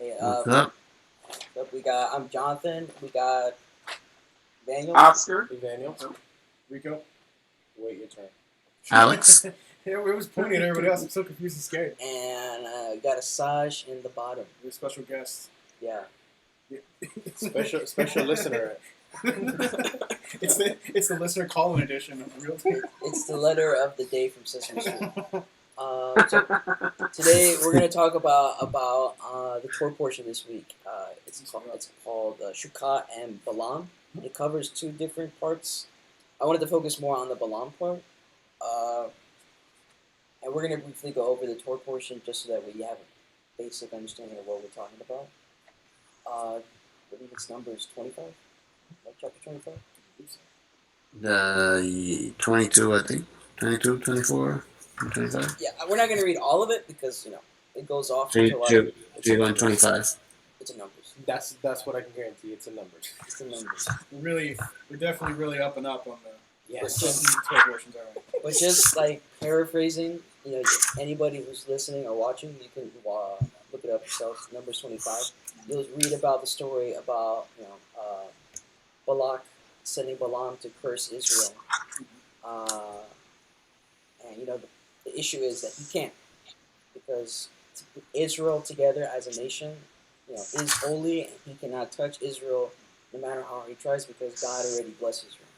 Hey, What's up? I'm Jonathan. We got Daniel. Oscar. Hey, Daniel. Rico. Wait your turn. Alex? Yeah, it was pointing at everybody else. I'm so confused and scared. And we got Asaj in the bottom. We're a special guest. Yeah. Special listener. It's the listener call-in edition of the real tape. It's the letter of the day from Sesame Street. So today we're going to talk about the Torah portion this week. It's called Shukah and Balaam. It covers two different parts. I wanted to focus more on the Balaam part. And we're going to briefly go over the Torah portion just so that we have a basic understanding of what we're talking about. I believe it's Numbers 25, like chapter 25. The 22, I think. 22, 24, 25. Yeah, we're not going to read all of it because, it goes off So into a lot of... so you're going 25. It's a numbers. That's what I can guarantee. It's in numbers. It's the numbers. We're definitely really up and up on the Yes. portions already. But just like paraphrasing, anybody who's listening or watching, you can look it up yourself. Numbers 25. You'll read about the story about Balak sending Balaam to curse Israel, and the issue is that he can't because Israel together as a nation, is holy, and he cannot touch Israel no matter how hard he tries because God already blessed Israel.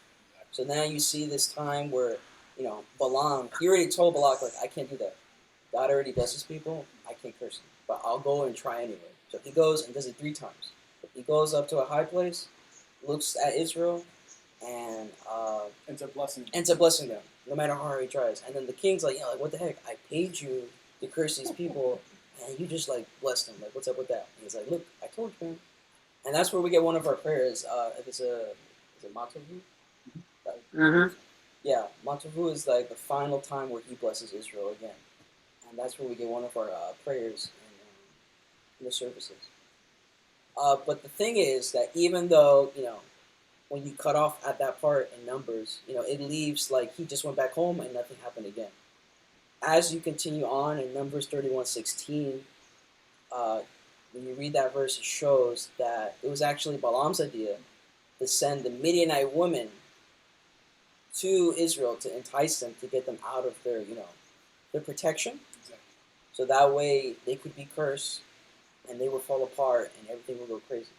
So now you see this time where, Balaam, he already told Balak, like, I can't do that. God already blesses people. I can't curse him. But I'll go and try anyway. So he goes and does it 3 times. He goes up to a high place, looks at Israel, and Ends up blessing. them, no matter how hard he tries. And then the king's like, what the heck? I paid you to curse these people, and you just, blessed them. Like, what's up with that? And he's like, look, I told you, man. And that's where we get one of our prayers. Is it Matavu? Mm-hmm. Yeah, Matavu is like the final time where he blesses Israel again. And that's where we get one of our prayers in the services. But the thing is that even though, when you cut off at that part in Numbers, it leaves like he just went back home and nothing happened again. As you continue on in Numbers 31:16, when you read that verse, it shows that it was actually Balaam's idea to send the Midianite women to Israel to entice them, to get them out of their protection. Exactly. So that way they could be cursed and they would fall apart and everything would go crazy.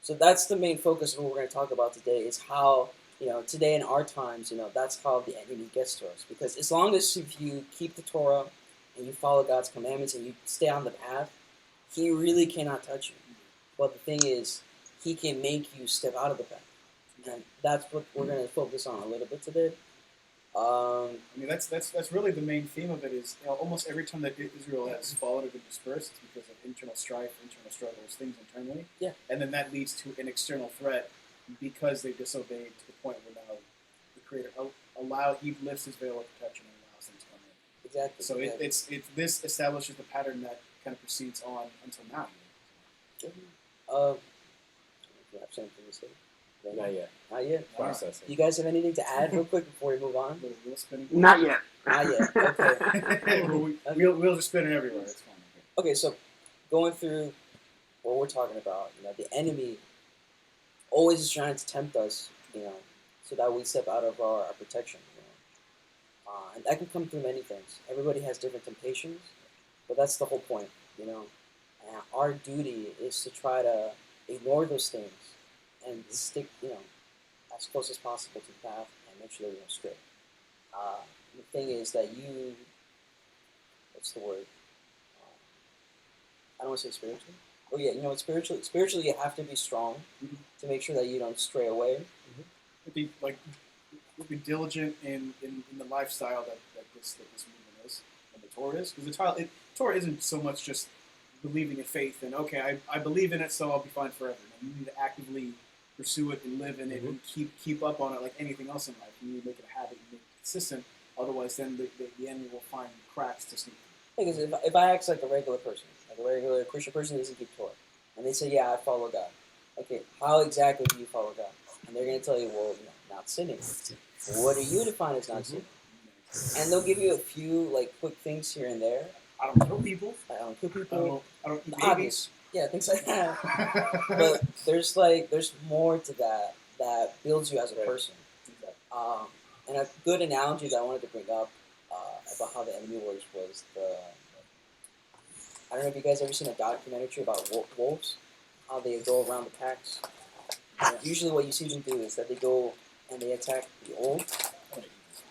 So that's the main focus of what we're going to talk about today is how, today in our times, that's how the enemy gets to us. Because as long as if you keep the Torah and you follow God's commandments and you stay on the path, he really cannot touch you. But the thing is, he can make you step out of the path. And that's what we're going to focus on a little bit today. That's really the main theme of it is almost every time that Israel has fallen or been dispersed, it's because of internal strife, internal struggles, things internally. Yeah. And then that leads to an external threat because they disobeyed to the point where now the Creator he lifts his veil of protection and allows them to come in. Exactly. So exactly. this establishes the pattern that kind of proceeds on until now. Do you have something to say? Not yet. Not yet? Processing. You guys have anything to add real quick before we move on? Little wheel spinning. Not yet. Not yet. Okay. Wheels are spinning everywhere. It's fine. Okay, so going through what we're talking about, the enemy always is trying to tempt us, so that we step out of our protection. And that can come through many things. Everybody has different temptations, but that's the whole point, And our duty is to try to ignore those things and stick, as close as possible to the path and make sure that we don't stray. The thing is that what's the word? I don't want to say spiritually. Oh yeah, spiritually you have to be strong to make sure that you don't stray away. Be be diligent in the lifestyle that this movement is and the Torah is, because the Torah isn't so much just believing in faith and okay, I believe in it, so I'll be fine forever. No, you need to actively pursue it and live in it and keep up on it like anything else in life. You need to make it a habit, you make it consistent. Otherwise, then the enemy will find cracks to sneak through. Because if I ask like a regular person, like a regular Christian person who doesn't keep Torah, and they say, yeah, I follow God. Okay, how exactly do you follow God? And they're going to tell you, well, not sinning. What do you define as not sinning? And they'll give you a few quick things here and there. I don't kill people. I don't kill people. I don't eat Obvious. babies. Yeah, things like that. But there's more to that builds you as a person. And a good analogy that I wanted to bring up about how the enemy works was I don't know if you guys ever seen a documentary about wolves, how they go around the packs. And usually, what you see them do is that they go and they attack the old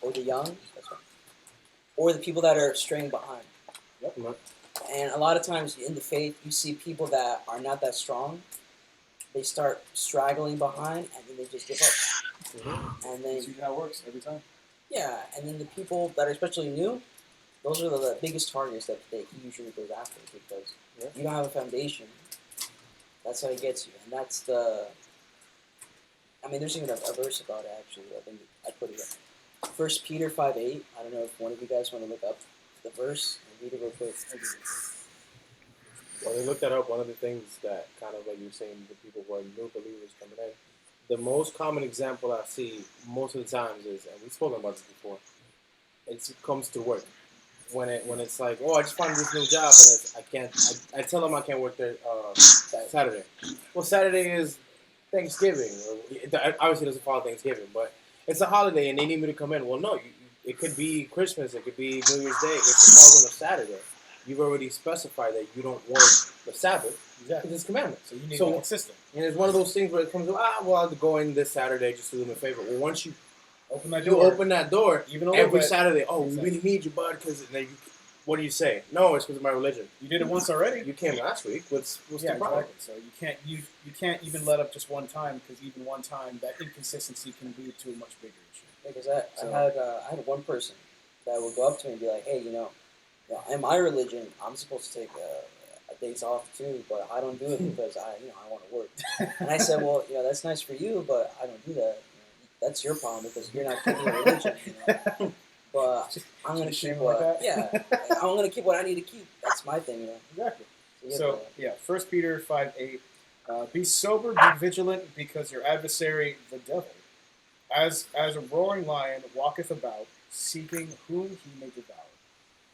or the young, that's right, or the people that are straying behind. Yep. And a lot of times in the faith, you see people that are not that strong. They start straggling behind, and then they just give up. Mm-hmm. And then See how it works every time. yeah, and then the people that are especially new, those are the biggest targets that he usually goes after because you don't have a foundation. That's how he gets you, and that's the. I mean, there's even a verse about it actually. I think I put it up. 1 Peter 5:8. I don't know if one of you guys want to look up the verse and read it real quick. When we looked that up, one of the things that kind of like you're saying, the people who are new believers coming in, the most common example I see most of the times is, and we've spoken about this before, it comes to work. When it's like, oh, I just found this new job and I can't. I tell them I can't work there Saturday. Well, Saturday is Thanksgiving. Obviously, it doesn't follow Thanksgiving, but it's a holiday and they need me to come in. Well, no, it could be Christmas. It could be New Year's Day. If it falls on a Saturday, you've already specified that you don't work the Sabbath. Exactly. It's commandment. So you need to be consistent. And it's one of those things where it comes to, well, I'll go in this Saturday just to do them a favor. Well, once you open that door even every Saturday, exactly. We really need you, bud, because what do you say? No, it's because of my religion. You did it once already. You came last week. What's the problem? Exactly. So you can't even let up just one time because even one time that inconsistency can lead to a much bigger issue. Because I had one person that would go up to me and be like, hey, in my religion, I'm supposed to take a days off too, but I don't do it because I want to work. And I said, well, that's nice for you, but I don't do that. That's your problem because you're not keeping your religion. But I'm gonna keep what I'm gonna keep what I need to keep. That's my thing. Exactly. So 1 Peter 5:8. Be sober, be vigilant, because your adversary, the devil, as a roaring lion, walketh about, seeking whom he may devour.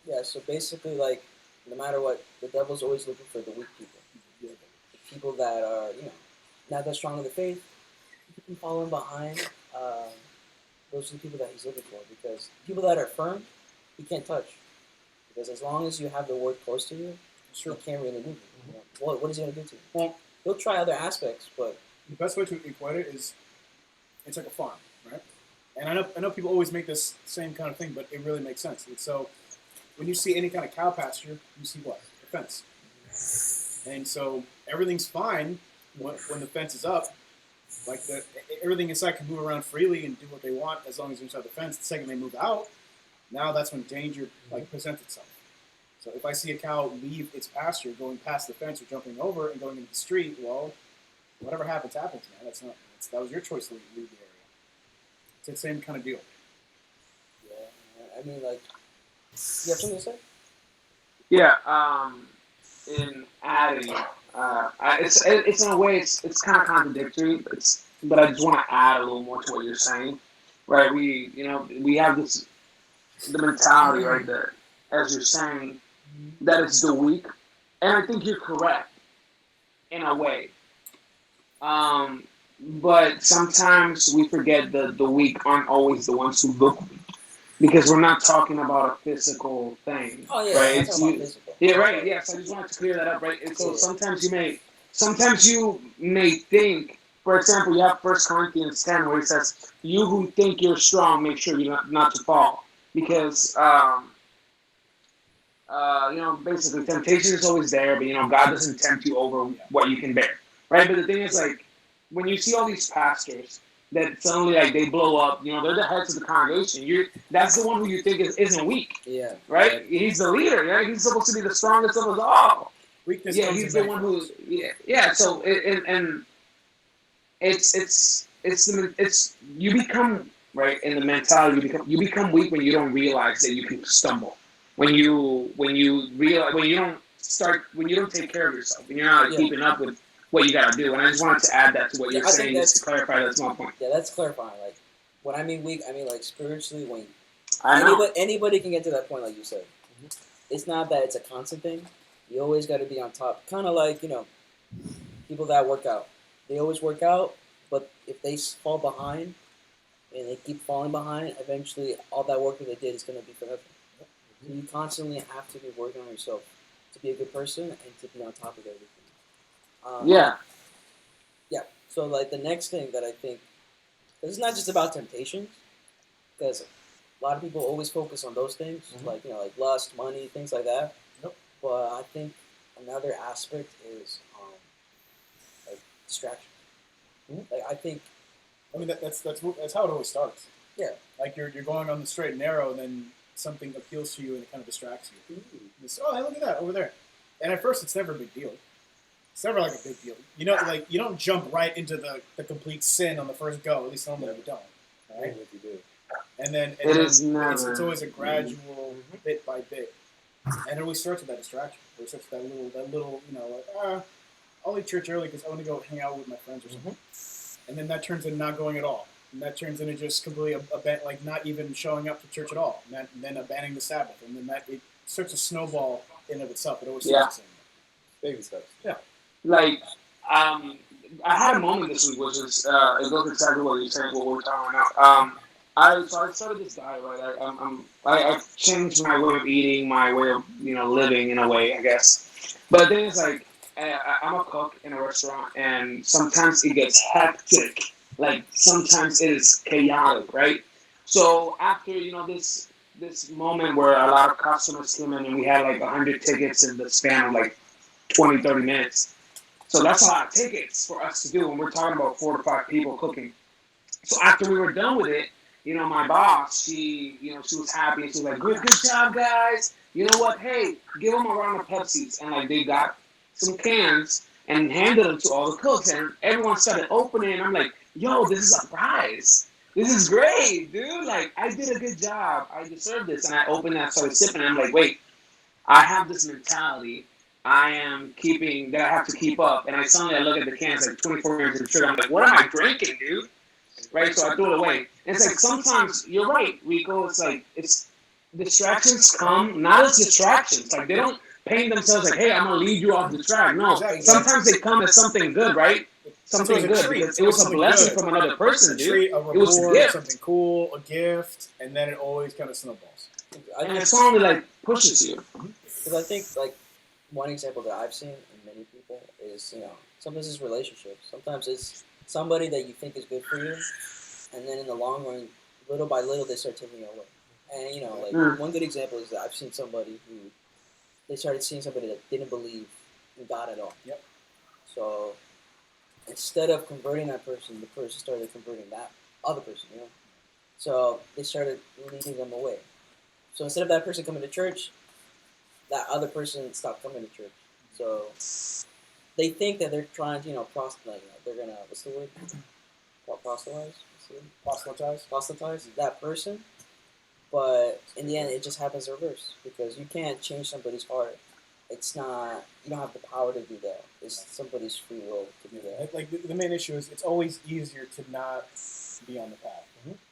Yeah, so basically, like, no matter what, the devil's always looking for the weak people. The people that are, not that strong in the faith, following behind. Those are the people that he's looking for, because people that are firm, he can't touch. Because as long as you have the word close to you, he can't really move you. What is he going to do to you? Well, he'll try other aspects, but the best way to equate it is it's like a farm, right? And I know people always make this same kind of thing, but it really makes sense. And so when you see any kind of cow pasture, you see what? A fence. And so everything's fine when the fence is up. Like everything inside can move around freely and do what they want as long as they're inside the fence. The second they move out, now that's when danger presents itself. So if I see a cow leave its pasture, going past the fence or jumping over and going into the street, well, whatever happens, man. That was your choice to leave the area. It's the same kind of deal. Yeah, I mean, like, you have something to say? Yeah. In adding. It's in a way it's kind of contradictory, but I just want to add a little more to what you're saying, right? We have the mentality, right, that as you're saying that it's the weak, and I think you're correct in a way, but sometimes we forget the weak aren't always the ones who look weak. Because we're not talking about a physical thing, oh, yeah, right? Physical. Yeah, right. Yes, I just wanted to clear that up, right? And so sometimes you may think, for example, you have 1 Corinthians 10 where it says, "You who think you're strong, make sure you're not to fall," because basically temptation is always there, but God doesn't tempt you over what you can bear, right? But the thing is, like, when you see all these pastors that suddenly they blow up, they're the heads of the congregation. That's the one who you think isn't weak, right? He's the leader, right? He's supposed to be the strongest of us all. Weakness. Yeah, he's the one who. Yeah. So and it's you become right in the mentality. You become weak when you don't realize that you can stumble. When you realize when you don't take care of yourself, when you're not keeping up with what you gotta do. And I just wanted to add that to what you're saying, just to clarify that small point. Yeah, that's clarifying. Like, when I mean weak, I mean like spiritually weak. Anybody can get to that point, like you said. Mm-hmm. It's not that it's a constant thing. You always got to be on top. Kind of like, people that work out. They always work out, but if they fall behind and they keep falling behind, eventually all that work that they did is going to be for nothing. So you constantly have to be working on yourself to be a good person and to be on top of everything. Yeah. Yeah. So like the next thing that I think, 'cause it's not just about temptations, because a lot of people always focus on those things, like like lust, money, things like that. Yep. But I think another aspect is like distraction. Like I think, I mean, that's how it always starts. yeah. Like you're going on the straight and narrow, and then something appeals to you, and it kind of distracts you. Oh, hey, look at that over there. And at first, it's never a big deal. It's never like a big deal. You know, like you don't jump right into the complete sin on the first go. At least normally you don't. Right? Even if you do. And then It is never. it's always a gradual, bit by bit, and it always starts with that distraction. It starts with that little, like I'll leave church early because I want to go hang out with my friends or something, and then that turns into not going at all, and that turns into just completely like not even showing up to church at all, and then abandoning the Sabbath, and then that it starts to snowball in of itself. It always starts the same. Baby steps. Yeah. Like, I had a moment this week, which is it goes exactly what you're saying, what we're talking about. I started this diet, right? I've changed my way of eating, my way of living in a way, I guess. But then it's like I'm a cook in a restaurant, and sometimes it gets hectic. Like sometimes it is chaotic, right? So after this moment where a lot of customers came in and we had like 100 tickets in the span of like 20, 30 minutes. So that's a lot of tickets for us to do when we're talking about 4 to 5 people cooking. So after we were done with it, my boss, she was happy. And she was like, good job, guys. You know what? Hey, give them a round of Pepsis. And like they got some cans and handed them to all the cooks. And everyone started opening. And I'm like, yo, this is a prize. This is great, dude. Like, I did a good job. I deserve this. And I opened that, started sipping. And I'm like, wait, I have this mentality I am keeping that I have to keep up, and I suddenly look at the cans like 24 grams of sugar. I'm like, what am I drinking, dude? Right? So I threw it away. And it's like sometimes you're right, Rico. It's like it's distractions come not as distractions. Like they don't paint themselves like, hey, I'm gonna lead you off the track. No, sometimes they come as something good, right? Something good because it was a blessing from another person, dude. A reward, it was a gift. Something cool, a gift, and then it always kind of snowballs. And it suddenly like pushes you. Because I think like one example that I've seen in many people is sometimes it's relationships. Sometimes it's somebody that you think is good for you, and then in the long run, little by little, they start taking you away. And like one good example is that I've seen somebody who they started seeing somebody that didn't believe in God at all. Yep. So instead of converting that person, the person started converting that other person. So they started leading them away. So instead of that person coming to church, that other person stopped coming to church. So they think that they're trying to, they're gonna, what's the word? Proselytize that person. But in the end, it just happens the reverse because you can't change somebody's heart. It's not, you don't have the power to do that. It's somebody's free will to do that. Like the main issue is it's always easier to not be on the path.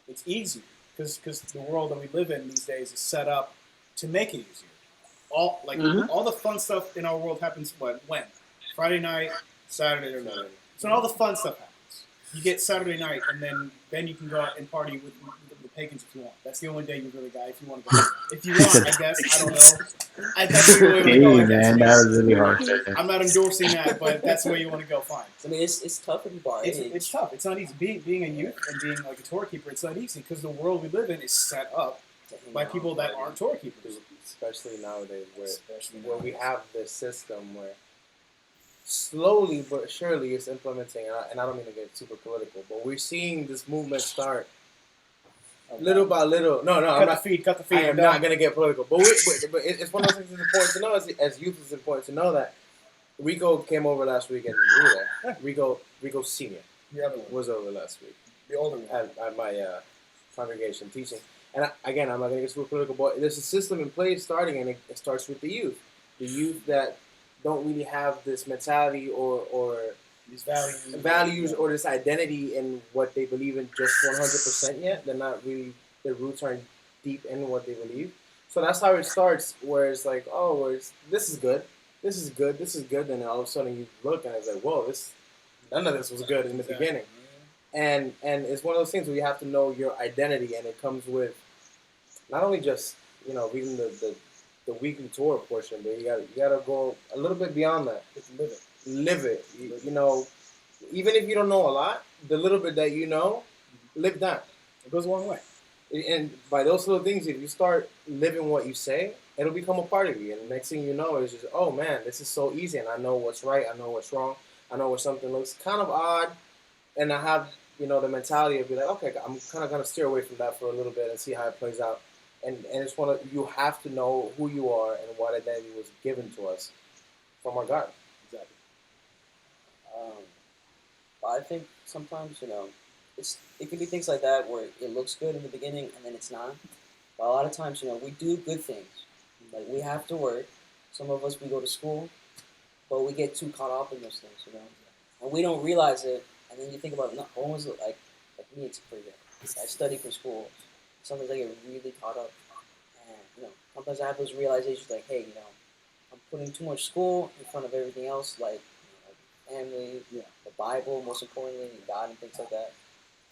It's easier because the world that we live in these days is set up to make it easier. All the fun stuff in our world happens when Friday night, Saturday night. So all the fun stuff happens. You get Saturday night, and then you can go out and party with the pagans if you want. That's the only day you really got if you want to go. If you want, I guess. I don't know. That's the way you want to go. Man, that was really harsh. I'm not endorsing that, but that's the way you want to go. Fine. I mean, it's tough for people our age. It's tough. It's not easy. Being a youth and being like a Torah keeper, it's not easy because the world we live in is set up by people that aren't Torah keepers. Especially nowadays, where we have this system where slowly but surely it's implementing, and I don't mean to get super political, but we're seeing this movement start little by little. No, cut the feed. I am not going to get political, but it's one of those things that's important to know. As youth, it's important to know that Rico came over last week, and we were there. Rico Senior was over last week. The older one at my congregation teaching. And again, I'm not going to get super political, but there's a system in place starting, and it starts with the youth. The youth that don't really have this mentality or these values or this identity in what they believe in just 100% yet. They're not really, their roots aren't deep in what they believe. So that's how it starts, where it's like, this is good. this is good, then all of a sudden you look and it's like, whoa, none of this was good in the beginning. And it's one of those things where you have to know your identity, and it comes with not only just reading the weekly Torah portion, but you gotta go a little bit beyond that. Just live it. Live it. Even if you don't know a lot, the little bit that you know, live that. It goes a long way. And by those little things, if you start living what you say, it'll become a part of you. And the next thing you know is just, oh man, this is so easy, and I know what's right, I know what's wrong, I know where something looks kind of odd, and I have the mentality of be like, okay, I'm kind of gonna steer away from that for a little bit and see how it plays out. And it's you have to know who you are and what identity was given to us from our God. Exactly. I think sometimes it can be things like that where it looks good in the beginning and then it's not. But a lot of times we do good things. Like we have to work. Some of us we go to school, but we get too caught up in those things, and we don't realize it. And then you think about when was it like me? It's for example, I study for school. Sometimes I get really caught up, and sometimes I have those realizations like, hey, I'm putting too much school in front of everything else, like family, the Bible, most importantly, and God, and things like that.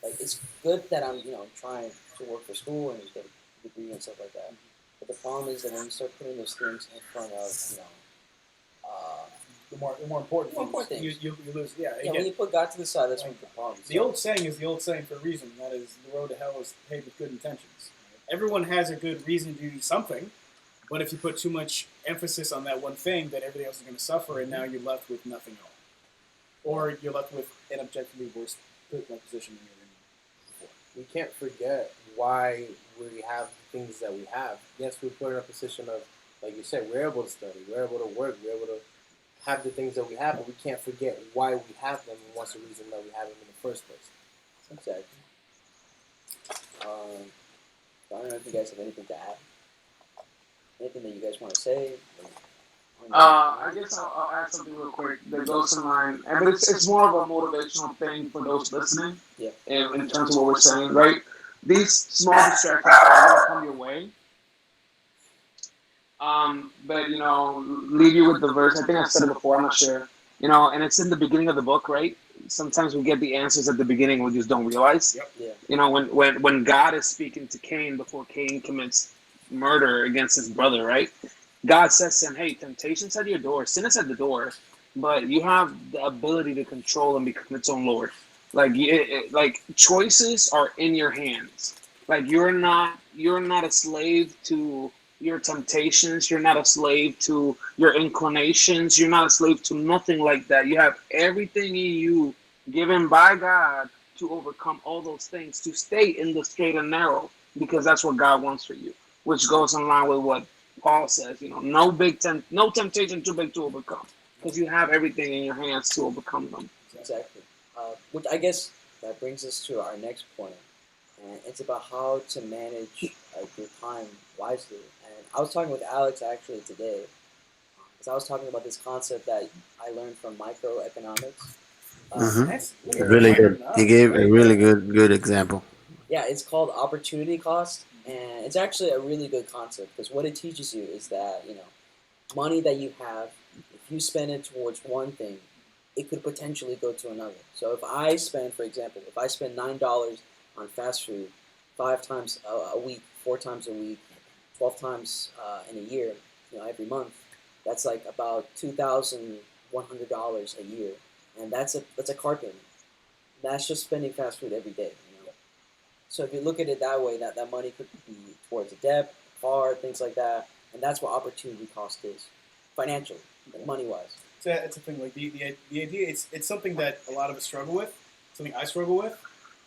Like it's good that I'm trying to work for school and get a degree and stuff like that. But the problem is that when you start putting those things in front of the more important things. You lose. Yeah. Yeah, when you put God to the side, that's when the problem. The old saying is the old saying for a reason. And that is, the road to hell is paved with good intentions. Everyone has a good reason to do something, but if you put too much emphasis on that one thing, then everything else is going to suffer, and now you're left with nothing else, or you're left with an objectively worse position than you were in before. We can't forget why we have things that we have. Yes, we're put in a position of, like you said, we're able to study, we're able to work, we're able to have the things that we have, but we can't forget why we have them and what's the reason that we have them in the first place. Exactly. I don't know if you guys have anything to add. Anything that you guys want to say? I guess I'll add something real quick that goes in line, but it's more of a motivational thing for those listening. Yeah. In terms of what we're saying, right? These small distractions are going to come your way. But leave you with the verse. I think I've said it before. I'm not sure. And it's in the beginning of the book, right? Sometimes we get the answers at the beginning, we just don't realize. Yep. Yeah. When God is speaking to Cain before Cain commits murder against his brother, right? God says to him, "Hey, temptation's at your door, sin is at the door, but you have the ability to control and become its own Lord. Like choices are in your hands. Like you're not a slave to your temptations. You're not a slave to your inclinations. You're not a slave to nothing like that. You have everything in you given by God to overcome all those things, to stay in the straight and narrow, because that's what God wants for you, which goes in line with what Paul says, no temptation too big to overcome, because you have everything in your hands to overcome them." Exactly. Which I guess that brings us to our next point, and it's about how to manage your time wisely. And I was talking with Alex actually today, because I was talking about this concept that I learned from microeconomics. Really good. He gave a really good example. Yeah, it's called opportunity cost, and it's actually a really good concept because what it teaches you is that money that you have, if you spend it towards one thing, it could potentially go to another. So if I spend, for example, $9 on fast food 5 times a week, 4 times a week, 12 times in a year, every month, that's like about $2,100 a year, and that's a car payment. That's just spending fast food every day. So if you look at it that way, that money could be towards a debt, car, things like that, and that's what opportunity cost is, financially, money-wise. It's a thing. Like the idea, it's something that a lot of us struggle with. Something I struggle with,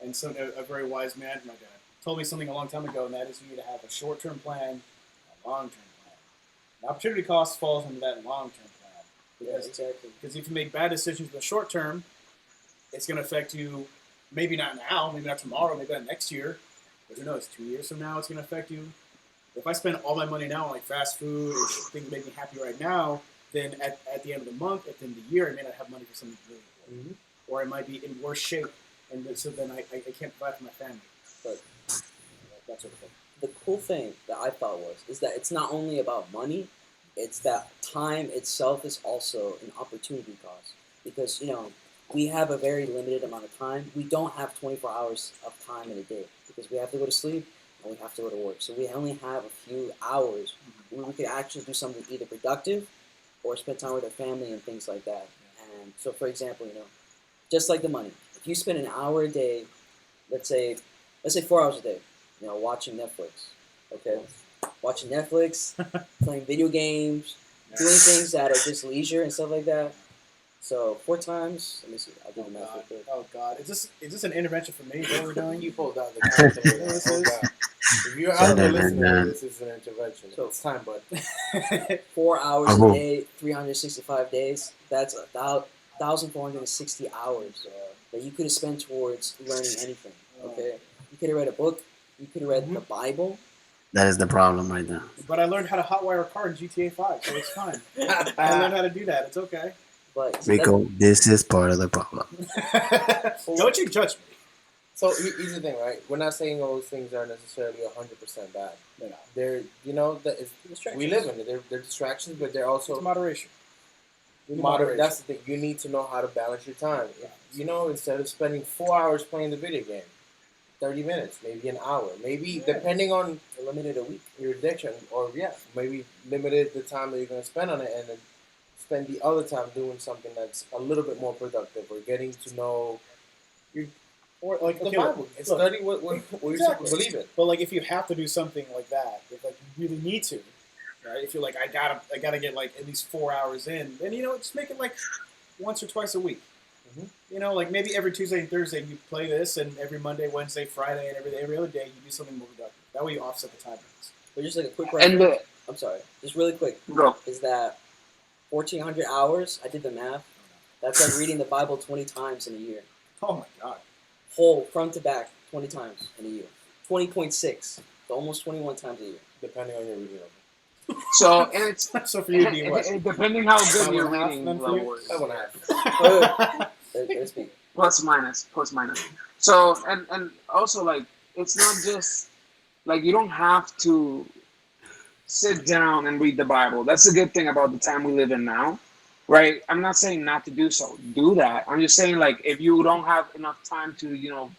and so a very wise man, my dad, told me something a long time ago, and that is you need to have a short-term plan, and a long-term plan. And opportunity cost falls into that long-term plan. Yes, exactly. Because if you make bad decisions in the short term, it's going to affect you. Maybe not now, maybe not tomorrow, maybe not next year, but who knows? 2 years from now, it's going to affect you. If I spend all my money now on like fast food or things that make me happy right now, then at the end of the month, at the end of the year, I may not have money for something really important. Or I might be in worse shape, and so then I can't provide for my family. But that sort of thing. The cool thing that I thought is that it's not only about money, it's that time itself is also an opportunity cost because we have a very limited amount of time. We don't have 24 hours of time in a day because we have to go to sleep and we have to go to work. So we only have a few hours where we could actually do something either productive or spend time with our family and things like that. And so, for example, just like the money, if you spend an hour a day, let's say 4 hours a day, watching Netflix, okay, watching Netflix, playing video games, doing things that are just leisure and stuff like that. So 4 times. Let me see. I'll do the math real quick. Oh God! Is this an intervention for me? What we're doing? You pulled out the calculator. Oh, God. If you're out there listening, this is an intervention. So it's time, bud. 4 hours a day, 365 days. That's 1,460 hours that you could have spent towards learning anything. Okay, you could have read a book. You could have read the Bible. That is the problem right now. But I learned how to hotwire a car in GTA 5, so it's fine. I learned how to do that. It's okay. But Rico, this is part of the problem. Don't you judge me. So here's the thing, right? We're not saying all those things are necessarily 100% bad. They're, we live in it. They're distractions, but they're also it's moderation. That's the thing. You need to know how to balance your time. Instead of spending 4 hours playing the video game, 30 minutes, maybe an hour, maybe depending on limited a week your addiction, or maybe limited the time that you're going to spend on it, and then spend the other time doing something that's a little bit more productive, or getting to know your the Bible and study what you're supposed to believe in. But like, if you have to do something like that, if like you really need to, right? If you're like, I gotta get like at least 4 hours in, then just make it like once or twice a week. Like maybe every Tuesday and Thursday you play this, and every Monday, Wednesday, Friday, and every other day you do something more productive. That way you offset the time limits. But just like a quick reference, I'm sorry, just really quick. Go. Is that 1,400 hours? I did the math. That's like reading the Bible 20 times in a year. Oh my God. Whole front to back 20 times in a year. 20.6. So almost 21 times a year. Depending on your reading level. So and it's so for you to be what? Depending how good your reading level is. Plus minus. So and also like it's not just like you don't have to sit down and read the Bible. That's the good thing about the time we live in now, right? I'm not saying not to do so. Do that. I'm just saying like if you don't have enough time to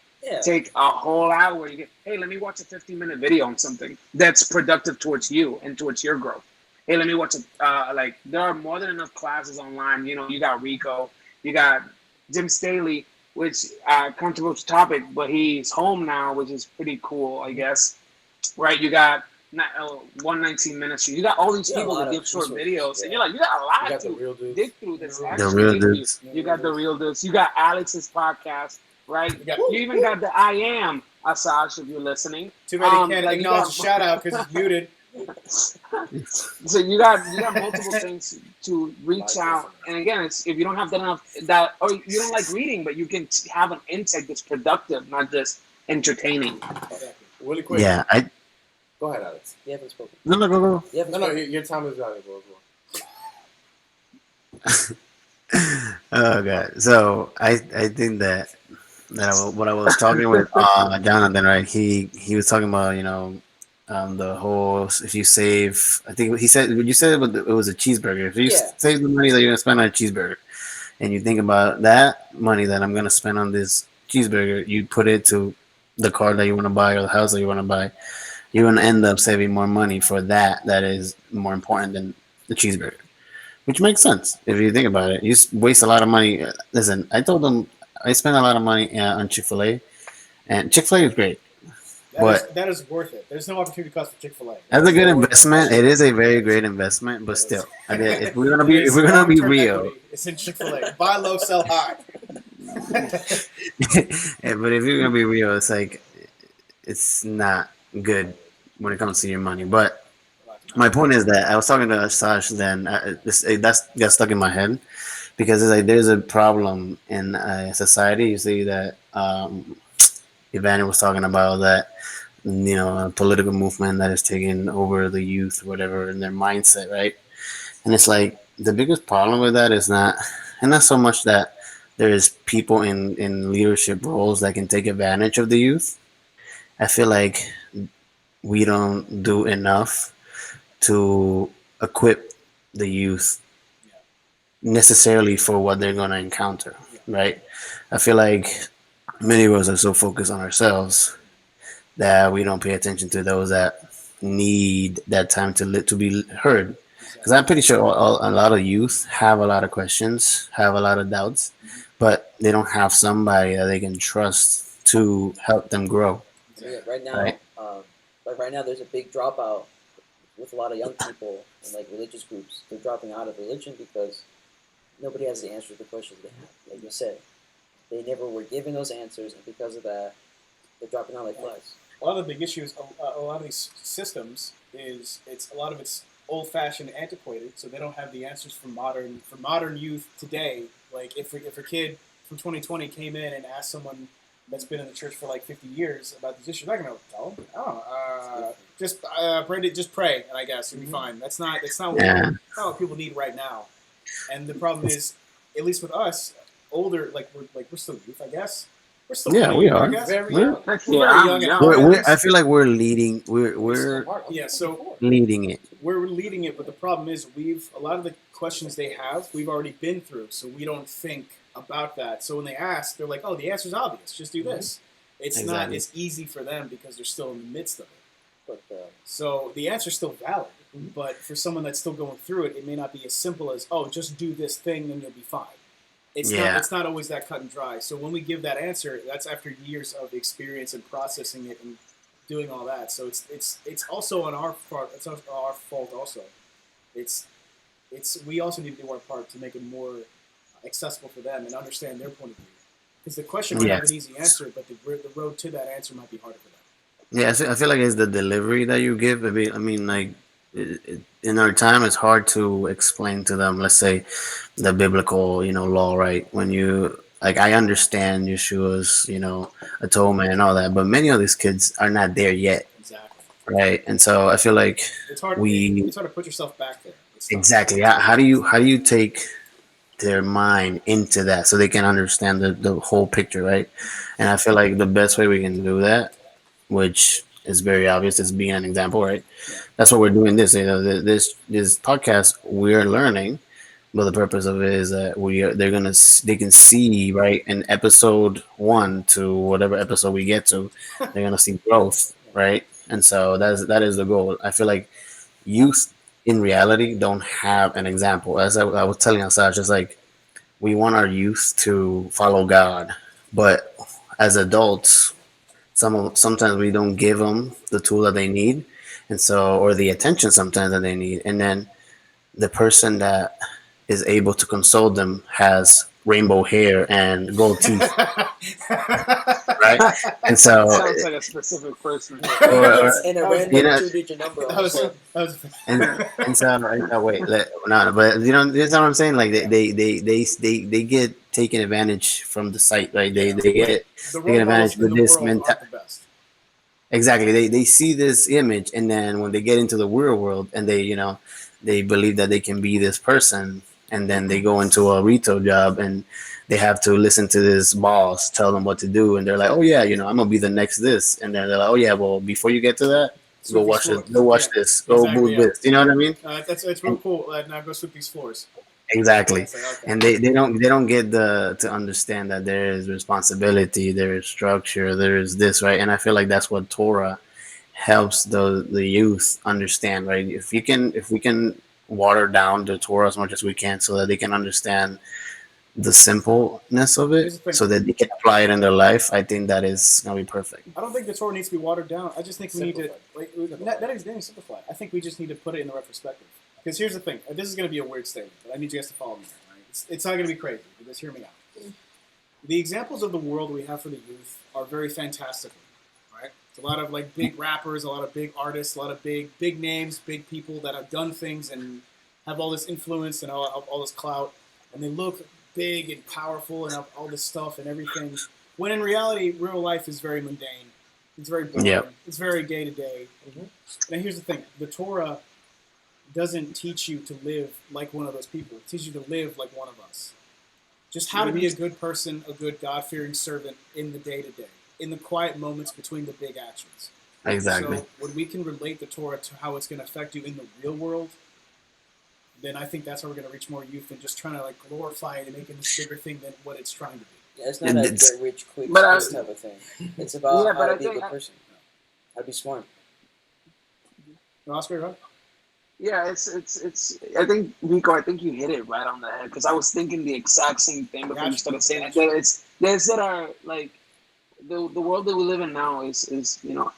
take a whole hour, hey, let me watch a 15-minute video on something that's productive towards you and towards your growth. Hey, let me watch there are more than enough classes online. You got Rico, you got Jim Staley, which controversial topic, but he's home now, which is pretty cool, I guess. Right? You got 119 Ministry. You got all these people that give short videos, and you're like, you got a lot to dig through this. The real dudes. You got the real dudes. You got Alex's podcast, right? You even got the I Am Asaj, if you're listening. Too bad he can't acknowledge a shout out because it's muted. So you got multiple things to reach out, and again, it's if you don't have that, or you don't like reading, but you can have an intake that's productive, not just entertaining. Really quick. Yeah, Go ahead, Alex. You haven't spoken. No, go. Your time is valuable as well. Oh God. So I think that what I was talking with Jonathan, right? He was talking about the whole if you save. I think he said you said it was a cheeseburger. If you save the money that you're gonna spend on a cheeseburger, and you think about that money that I'm gonna spend on this cheeseburger, you put it to the car that you want to buy or the house that you want to buy. You're going to end up saving more money for that is more important than the cheeseburger, which makes sense if you think about it. You waste a lot of money. Listen, I told them I spent a lot of money on Chick-fil-A, and Chick-fil-A is great. That is worth it. There's no opportunity cost for Chick-fil-A. That's a good investment. It is a very great investment, but still, if we're gonna be real, it's in Chick-fil-A. Buy low, sell high. But if you're gonna be real, it's like it's not good when it comes to your money. But my point is that I was talking to Sash then. That got stuck in my head because it's like there's a problem in society. You see that Ivana was talking about that a political movement that is taking over the youth, or whatever, in their mindset, right? And it's like the biggest problem with that is not so much that there is people in leadership roles that can take advantage of the youth. I feel like we don't do enough to equip the youth Yeah. necessarily for what they're going to encounter, right? I feel like many of us are so focused on ourselves that we don't pay attention to those that need that time to be heard. Because I'm pretty sure a lot of youth have a lot of questions, have a lot of doubts, but they don't have somebody that they can trust to help them grow, I mean, right? right now, there's a big dropout with a lot of young people in like religious groups. They're dropping out of religion because nobody has the answer to the questions they have. Like you said, they never were given those answers, and because of that, they're dropping out like flies. One of the big issues, a lot of these systems is a lot of it's old-fashioned, antiquated, so they don't have the answers for modern youth today. Like if a kid from 2020 came in and asked someone that's been in the church for like 50 years about these issues, they're not gonna tell them. I don't know. Just pray, and I guess you'll be fine. Yeah, Not what people need right now. And the problem is, at least with us, older, we're still youth, I guess. We're still yeah, kind of we youth, I are. guess. Very We're, young. We're Yeah, very I'm young in young. our we're, I minds. feel like we're leading. We're Yeah, so leading it. we're leading it, but the problem is a lot of the questions they have, we've already been through, so we don't think about that. So when they ask, they're like, "Oh, the answer's obvious. Just do this." It's not Exactly. as easy for them because they're still in the midst of it. But So the answer's still valid, but for someone that's still going through it, it may not be as simple as, "Oh, just do this thing, and you'll be fine." It's not. Yeah, It's not always that cut and dry. So when we give that answer, that's after years of experience and processing it and doing all that. So it's also on our part. It's our fault also. It's we also need to do our part to make it more accessible for them and understand their point of view. Because the question might have yes. an easy answer, but the road to that answer might be harder for them. Yeah, I feel like it's the delivery that you give. I mean, like in our time, it's hard to explain to them. Let's say the biblical, law, right? When you like, I understand Yeshua's, atonement and all that, but many of these kids are not there yet, Exactly. right? And so I feel like It's hard. we It's hard to put yourself back there. It's tough. exactly. How do you take their mind into that so they can understand the whole picture, right? And I feel like the best way we can do that, which is very obvious, is being an example, right? Yeah. That's what we're doing. This podcast, we're learning, but the purpose of it is that they can see, right, in episode 1 to whatever episode we get to, they're gonna see growth, right? And so that is the goal. I feel like youth in reality don't have an example. As I was telling Asaj, just like we want our youth to follow God, but as adults, sometimes we don't give them the tool that they need, and so or the attention sometimes that they need, and then the person that is able to console them has rainbow hair and gold teeth, right? And That so, sounds like a specific person. or and a That was- you random know, two-digit number on that the was, phone. that was, and so wait, no, but that's what I'm saying. Like they get taken advantage from the site, right? yeah. They get The taken role advantage models in with the this world mentality. aren't the best. Exactly. They see this image, and then when they get into the real world, and they believe that they can be this person, and then they go into a retail job, and they have to listen to this boss tell them what to do, and they're like, oh yeah, I'm gonna be the next this, and then they're like, oh yeah, well before you get to that, go Sweep these watch this, floors. go watch Yeah, this, go exactly. move Yeah, this. You know what I mean? it's real And cool. Now go sweep these floors. exactly. It's like, okay. And they don't get to understand that there is responsibility, there is structure, there is this, right? And I feel like that's what Torah helps the youth understand, right? If we can water down the Torah as much as we can so that they can understand the simpleness of Here's it the thing. so that they can apply it in their life, I think that is gonna be perfect. I don't think the Torah needs to be watered down. I just think we need to Simplified. that is simplified. I think we just need to put it in the right perspective. Because here's the thing. This is going to be a weird statement, but I need you guys to follow me. Right? It's not going to be crazy, but just hear me out. The examples of the world we have for the youth are very fantastical, right? It's a lot of like big rappers, a lot of big artists, a lot of big names, big people that have done things and have all this influence and all this clout, and they look big and powerful and have all this stuff and everything. When in reality, real life is very mundane. It's very boring. Yep. It's very day to day. Now here's the thing: the Torah doesn't teach you to live like one of those people. It teaches you to live like one of us. Just how to be a good person, a good God-fearing servant in the day-to-day, in the quiet moments between the big actions. Exactly. So when we can relate the Torah to how it's going to affect you in the real world, then I think that's how we're going to reach more youth than just trying to like glorify it and make it this bigger thing than what it's trying to be. Yeah, it's not And a it's- get rich quick But I- type of thing. It's about Yeah, how but to I be a think good person, how to be smart. Oscar, huh? Yeah, it's. I think Rico, I think you hit it right on the head because I was thinking the exact same thing before you Gotcha, started saying it. gotcha. That it's there's that are like the world that we live in now is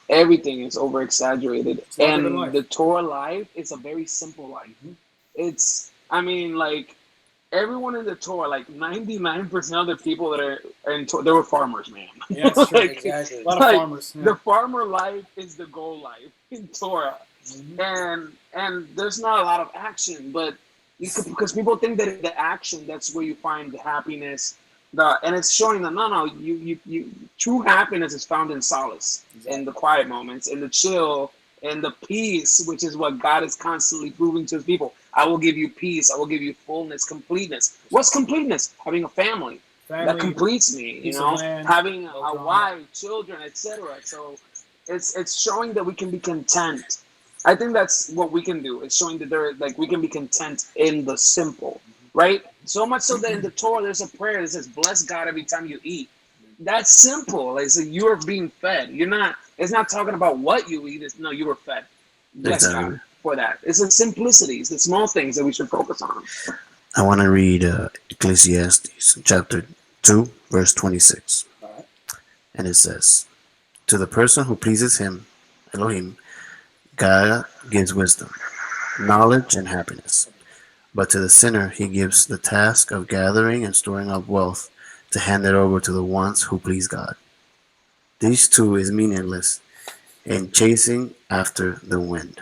everything is over exaggerated, It's larger than and life. the Torah life is a very simple life. Mhm. It's I mean like everyone in the Torah, like 99% of the people that are in Torah, they were farmers, man. Yeah, it's true. Like, Exactly. A lot of like, farmers. Yeah. the farmer life is the goal life in Torah, Mhm. and there's not a lot of action, but because people think that in the action that's where you find the happiness, and it's showing that no, you true happiness is found in solace, in the quiet moments, in the chill, in the peace, which is what God is constantly proving to His people. I will give you peace. I will give you fullness, completeness. What's completeness? Having a family that Family, completes me. piece of land, Having no a drama. wife, children, etc. So it's showing that we can be content. I think that's what we can do. It's showing that we can be content in the simple, right? So much so that in the Torah there's a prayer that says, "Bless God every time you eat." That's simple. Like so you're being fed. You're not. It's not talking about what you eat. It's no, you were fed. Bless God Exactly. for that. It's the simplicities, the small things that we should focus on. I want to read Ecclesiastes chapter 2, verse 26. All right. And it says, to the person who pleases him, Elohim, God gives wisdom, knowledge, and happiness. But to the sinner, he gives the task of gathering and storing up wealth to hand it over to the ones who please God. These two is meaningless in chasing after the wind.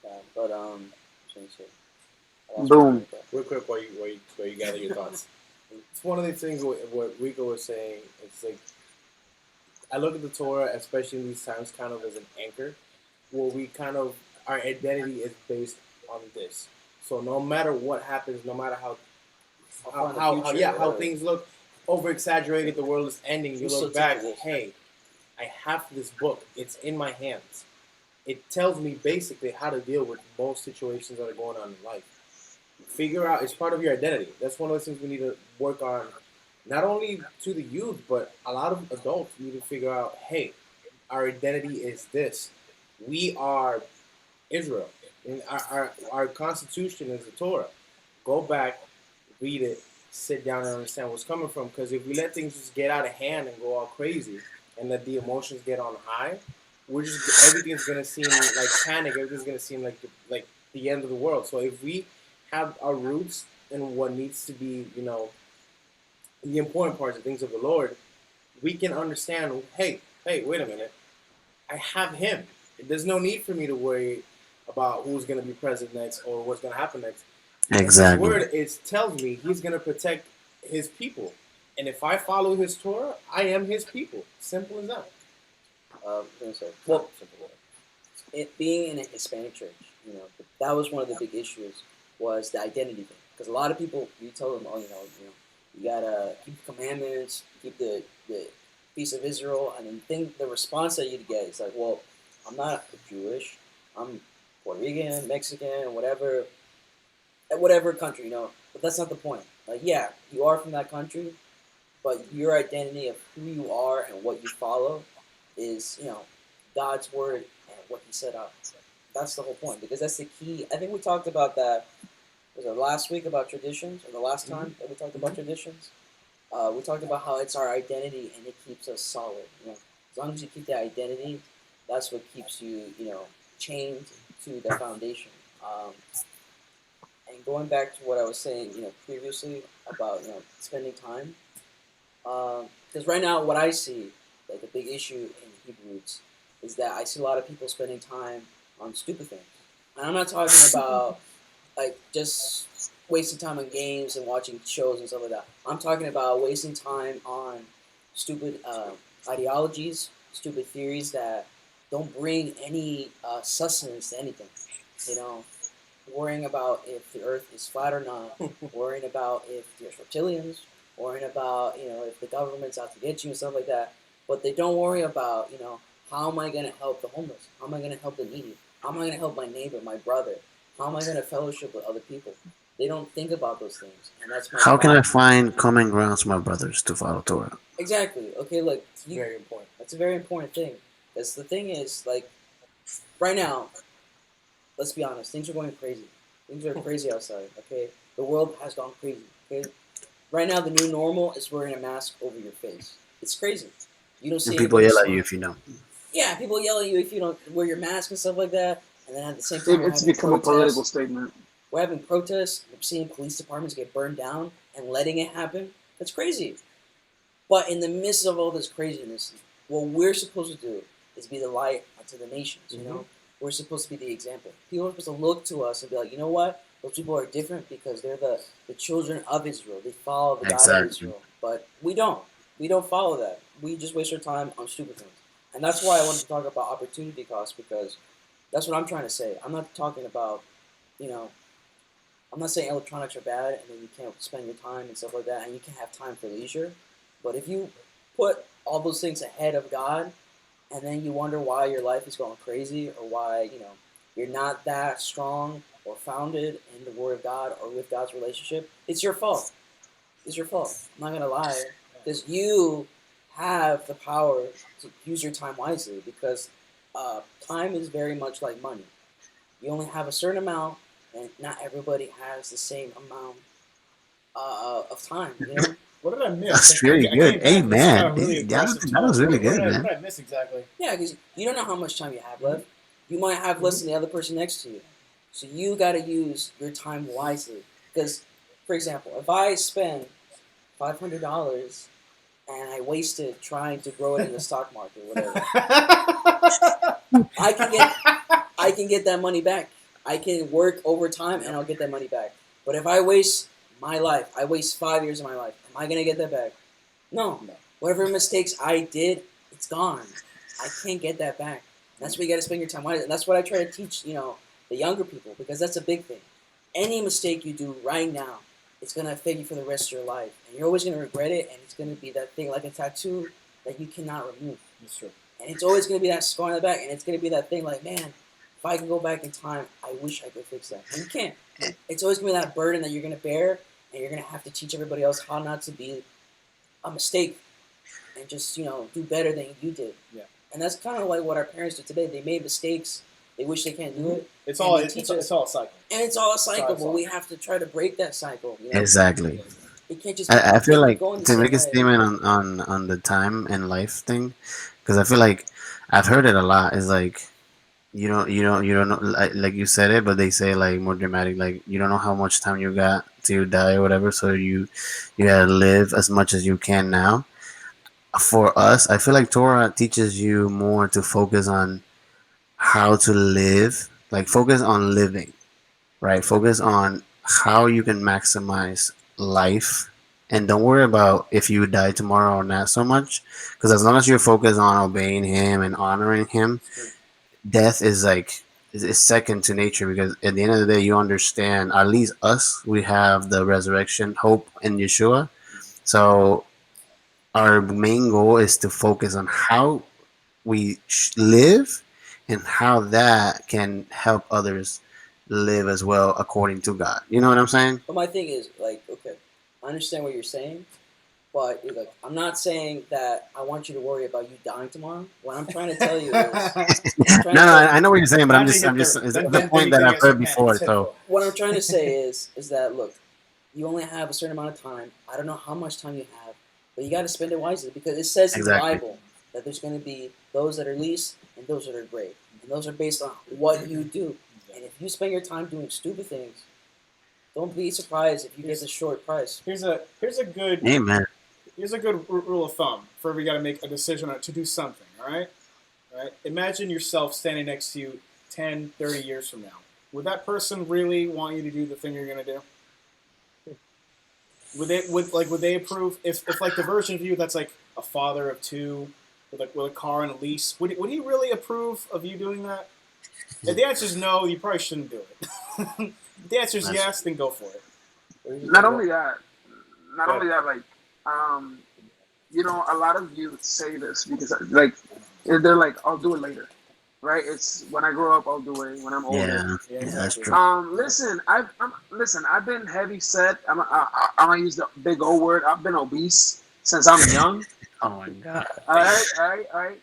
Yeah, but so you say, I lost my Boom. train of thought. Real quick, while you gather your thoughts. It's one of the things what Rico was saying. It's like I look at the Torah, especially in these times, kind of as an anchor, where we kind of our identity is based on this. So no matter what happens, no matter how far in the future, how things look over exaggerated, the world is ending. You We still look back, take this. hey, I have this book. It's in my hands. It tells me basically how to deal with most situations that are going on in life. Figure out it's part of your identity. That's one of the things we need to work on, not only to the youth, but a lot of adults need to figure out, hey, our identity is this. We are Israel. And our constitution is the Torah. Go back, read it, sit down and understand what's coming from. Because if we let things just get out of hand and go all crazy and let the emotions get on high, everything's gonna seem like panic. Everything's gonna seem like the end of the world. So if we have our roots in what needs to be, the important parts, the things of the Lord, we can understand. Hey, wait a minute. I have Him. There's no need for me to worry about who's going to be president next or what's going to happen next. Exactly. His word tells me He's going to protect His people, and if I follow His Torah, I am His people. Simple as that. Well, it being in a Hispanic church, that was one of the big issues was the identity thing. Because a lot of people, you tell them, you gotta keep the commandments, keep the Feast of Israel, and then the response that you'd get is like, well, I'm not Jewish, I'm Puerto Rican, Mexican, whatever country, but that's not the point. Like, yeah, you are from that country, but your identity of who you are and what you follow is, God's word and what He set up. That's the whole point, because that's the key. I think we talked about that. Was it last week about traditions, or the last time that we talked about traditions? We talked about how it's our identity and it keeps us solid. As long as you keep that identity, that's what keeps you, chained to the foundation. And going back to what I was saying, previously about spending time, because right now what I see, like a big issue in Hebrew roots, is that I see a lot of people spending time on stupid things, and I'm not talking about like just wasting time on games and watching shows and stuff like that. I'm talking about wasting time on stupid ideologies, stupid theories that don't bring any sustenance to anything. Worrying about if the Earth is flat or not, worrying about if there's reptilians, worrying about if the government's out to get you and stuff like that. But they don't worry about how am I going to help the homeless? How am I going to help the needy? How am I going to help my neighbor, my brother? How am I going to fellowship with other people? They don't think about those things, and that's my How can I problem. find common grounds with my brothers to follow Torah? Exactly. Okay, look, It's very important. that's a very important thing. Because the thing is, like, right now, let's be honest, things are going crazy. Things are crazy outside, okay? The world has gone crazy, okay? Right now, the new normal is wearing a mask over your face. It's crazy. You don't And see people anybody yell at you smiling. if you don't. Yeah, people yell at you if you don't wear your mask and stuff like that. And then at the same time, It's become a political statement. we're having protests. We're seeing police departments get burned down and letting it happen. That's crazy. But in the midst of all this craziness, what we're supposed to do is be the light unto the nations. You know, we're supposed to be the example. People are supposed to look to us and be like, you know what? Those people are different because they're the children of Israel. They follow the God of Exactly. Israel. But we don't. We don't follow that. We just waste our time on stupid things. And that's why I wanted to talk about opportunity cost, because that's what I'm trying to say. I'm not talking about, you know, I'm not saying electronics are bad and then you can't spend your time and stuff like that and you can't have time for leisure. But if you put all those things ahead of God and then you wonder why your life is going crazy or why, you're not that strong or founded in the Word of God or with God's relationship, it's your fault. It's your fault. I'm not going to lie. Because you have the power to use your time wisely, because time is very much like money. You only have a certain amount, and not everybody has the same amount of time. What did I miss? That's really I good. came back and this got Amen. a really aggressive That tone. was really What good, did man. I miss exactly? Yeah, because you don't know how much time you have left. You might have less than the other person next to you, so you got to use your time wisely. Because, for example, if I spend $500 and I waste it trying to grow it in the stock market, whatever, I can get I can get that money back. I can work overtime and I'll get that money back. But if I waste my life, I waste 5 years of my life, am I gonna get that back? No. Whatever mistakes I did, it's gone. I can't get that back. That's why you gotta spend your time wisely. And that's what I try to teach, the younger people, because that's a big thing. Any mistake you do right now, it's gonna affect you for the rest of your life. And you're always gonna regret it, and it's gonna be that thing like a tattoo that you cannot remove. That's true. And it's always going to be that scar on the back, and it's going to be that thing like, man, if I can go back in time, I wish I could fix that. And you can't. It's always going to be that burden that you're going to bear, and you're going to have to teach everybody else how not to be a mistake and just, do better than you did. Yeah. And that's kind of like what our parents do today. They made mistakes. They wish they can't do it. It's And all they it's, teach it's us. all a cycle. And it's all a cycle, It's all but a we have to try to break that cycle. Exactly. It can't just I feel keep like going the to same make a way. statement on the time and life thing, because I feel like I've heard it a lot. Is like you don't know, like you said it, but they say like more dramatic, like you don't know how much time you got till you die or whatever. So you gotta live as much as you can now. For us, I feel like Torah teaches you more to focus on how to live, like focus on living, right? Focus on how you can maximize life, and don't worry about if you die tomorrow or not so much, because as long as you're focused on obeying Him and honoring Him, death is like is second to nature, because at the end of the day you understand, at least us, we have the resurrection hope in Yeshua. So our main goal is to focus on how we live and how that can help others live as well according to God. You know what I'm saying? But my thing is, like, okay, I understand what you're saying, but like, I'm not saying that I want you to worry about you dying tomorrow. What I'm trying to tell you is, I'm trying No, to no, tell I know what you're saying, but Imagine I'm you just, get it's there, the then point you that think I've it's your heard panic before. attack. So what I'm trying to say is that, look, you only have a certain amount of time. I don't know how much time you have, but you got to spend it wisely, because it says in the exactly. Bible that there's going to be those that are least and those that are great, and those are based on what you do. And if you spend your time doing stupid things, don't be surprised if you get the short price. Here's a good Amen. rule of thumb for if you got to make a decision to do something. All right. Imagine yourself standing next to you 10, 30 years from now. Would that person really want you to do the thing you're gonna do? Would they approve if like the version of you that's like a father of two with a car and a lease? Would he really approve of you doing that? If the answer is no, you probably shouldn't do it. If the answer is yes, then go for it. Not only that, Go ahead. like, a lot of youth say this because, like, they're like, I'll do it later. right? It's when I grow up, I'll do it. When I'm older. Yeah, that's exactly. true. Listen, I've been heavy set. I'm gonna use the big O word. I've been obese since I'm young. Oh my god. All right.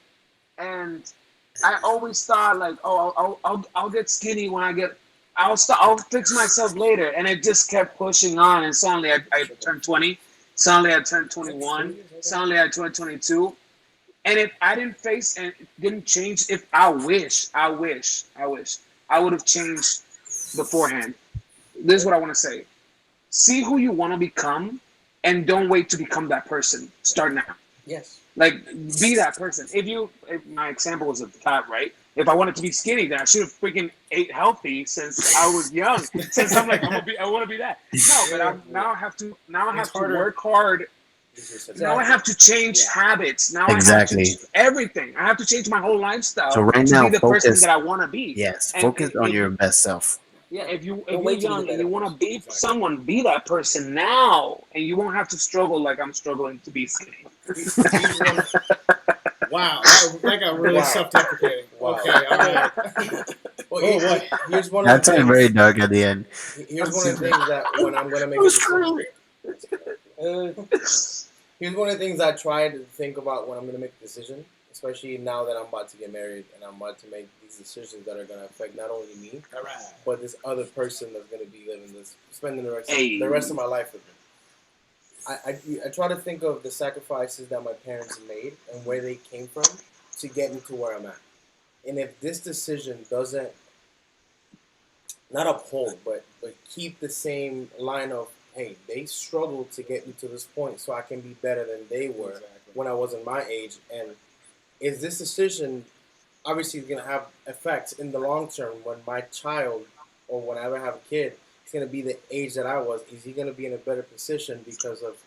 And I always thought like, oh, I'll get skinny when I get. I'll fix myself later, and it just kept pushing on. And suddenly I turned 20. Suddenly I turned 21. Suddenly I turned 22. And if I didn't face and didn't change, if I wish, I would have changed beforehand. This is what I want to say. See who you want to become, and don't wait to become that person. Start now. Yes. Like, be that person. If my example was a fat, right? If I wanted to be skinny, then I should have freaking ate healthy since I was young. Since I'm like, I want to be that. No, but now I have to work hard. Now I have to change habits. Now I have to Exactly. change everything. I have to change my whole lifestyle So right to now, be the person focus. that I want to be. Yes, And focus on your best self. yeah, if Don't you're wait to be the young and better you want to person. be someone, be that person now, and you won't have to struggle like I'm struggling to be skinny. Wow, that got really Wow. self-deprecating. Wow. Okay, all right. Well, Oh, boy. here's one of That the turned things. very dark at the end. Here's one of the things that when I'm gonna make a decision. Here's one of the things I try to think about when I'm gonna make a decision, especially now that I'm about to get married and I'm about to make these decisions that are gonna affect not only me, All right. but this other person that's gonna be living this, spending Hey. the rest of my life with me. I try to think of the sacrifices that my parents made and where they came from to get me to where I'm at. And if this decision doesn't not uphold, but keep the same line of, hey, they struggled to get me to this point so I can be better than they were Exactly. when I was in my age. And is this decision obviously going to have effects in the long term when my child or when I ever have a kid is going to be the age that I was? Is he going to be in a better position because of,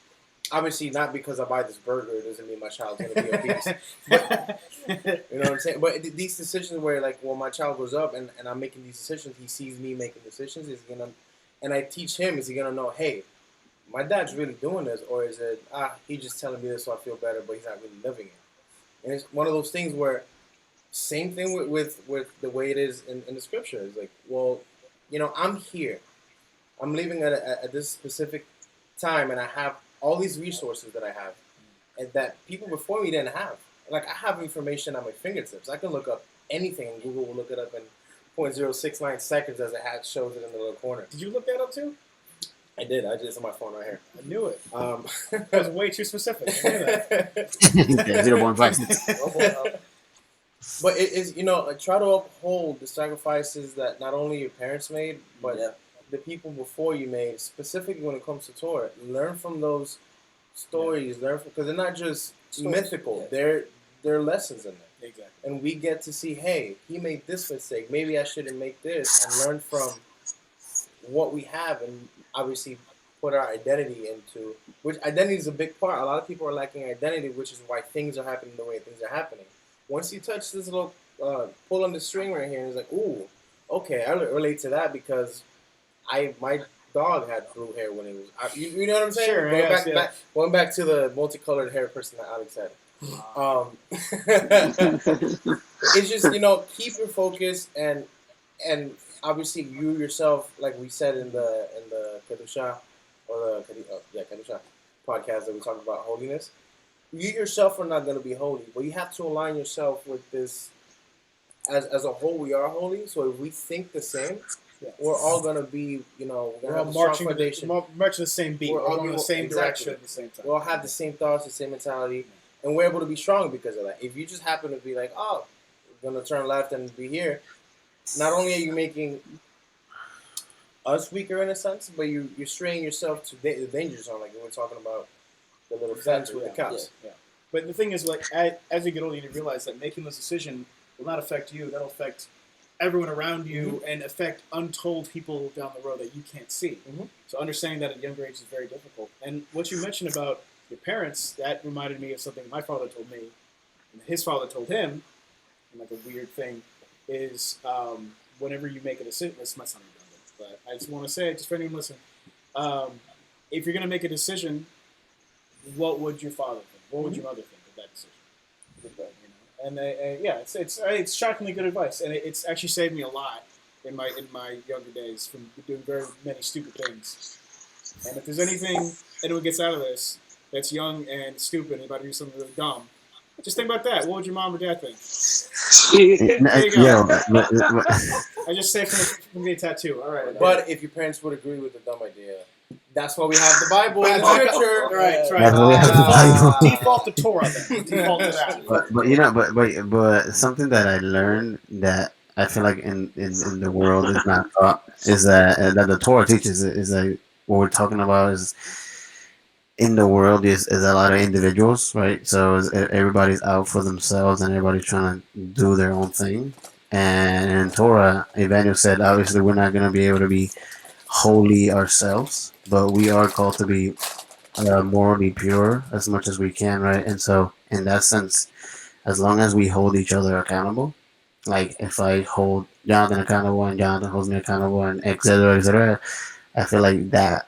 obviously not because I buy this burger, it doesn't mean my child's going to be obese. But, you know what I'm saying? But these decisions where, like, when my child grows up and I'm making these decisions, he sees me making decisions, is he gonna, and I teach him, is he gonna know, hey, my dad's really doing this, or is it, he's just telling me this so I feel better, but he's not really living it. And it's one of those things where, same thing with the way it is in the scripture. It's like, well, I'm here. I'm living at this specific time, and I have all these resources that I have, and that people before me didn't have. Like, I have information at my fingertips. I can look up anything, and Google will look it up in 0.069 seconds as it shows it in the little corner. Did you look that up too? I did. I did. It's on my phone right here. I knew it. That was way too specific. I knew that. 0.56. But it's, try to uphold the sacrifices that not only your parents made, but the people before you made, specifically when it comes to Torah. Learn from those stories. Learn because they're not just mythical. Yeah. They're lessons in there. Exactly. And we get to see, hey, he made this mistake. Maybe I shouldn't make this, and learn from what we have, and obviously put our identity into. Which identity is a big part. A lot of people are lacking identity, which is why things are happening the way things are happening. Once you touch this little pull on the string right here, and it's like, ooh, okay, I relate to that because my dog had blue hair when he was. You know what I'm saying? Sure, Going back to the multicolored hair person that Alex had. It's just keep your focus and obviously you yourself, like we said in the Kedusha or the Kedusha podcast that we talked about holiness. You yourself are not going to be holy, but you have to align yourself with this. As a whole, we are holy. So if we think the same, we're all going to be, we're all marching the same beat. We're all going the same direction at the same time. We all have the same thoughts, the same mentality, and we're able to be strong because of that. If you just happen to be like, oh, we're going to turn left and be here, not only are you making us weaker in a sense, but you're straying yourself to the danger zone, like we were talking about the little fence with the cows. Yeah. But the thing is, like, as you get older, you realize that making this decision will not affect you. That'll affect everyone around you and affect untold people down the road that you can't see. Mm-hmm. So understanding that at a younger age is very difficult. And what you mentioned about your parents, that reminded me of something my father told me, and his father told him, and like a weird thing, is whenever you make a decision, this might sound redundant, but I just want to say it just for anyone listening, if you're going to make a decision, what would your father think? What would your mother think of that decision? And it's shockingly good advice, and it's actually saved me a lot in my younger days from doing very many stupid things. And if there's anything anyone gets out of this that's young and stupid and about to do something really dumb, just think about that. What would your mom or dad think? There you go. Yo, I just saved from getting a tattoo. All right. But if your parents would agree with the dumb idea, that's why we have the Bible and the Right, scripture. that's right. That's what we have the Bible. Default to Torah then. Default to that. but you know, but something that I learned that I feel like in the world is not taught is that the Torah teaches is like what we're talking about is in the world is a lot of individuals, right? So everybody's out for themselves and everybody's trying to do their own thing. And in Torah, Emmanuel said, obviously, we're not going to be able to be holy ourselves, but we are called to be morally pure as much as we can, right? And so, in that sense, as long as we hold each other accountable, like if I hold Jonathan accountable and Jonathan holds me accountable and et cetera, I feel like that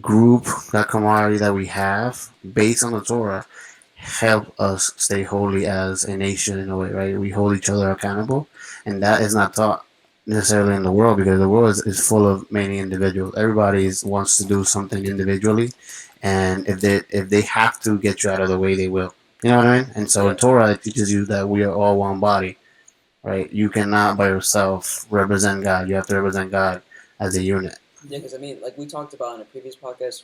group, that camaraderie that we have based on the Torah, help us stay holy as a nation in a way, right? We hold each other accountable, and that is not taught necessarily in the world because the world is full of many individuals. Everybody wants to do something individually, and if they have to get you out of the way, they will. You know what I mean? And so in Torah, it teaches you that we are all one body, right? You cannot by yourself represent God. You have to represent God as a unit. Yeah, because I mean, like we talked about in a previous podcast,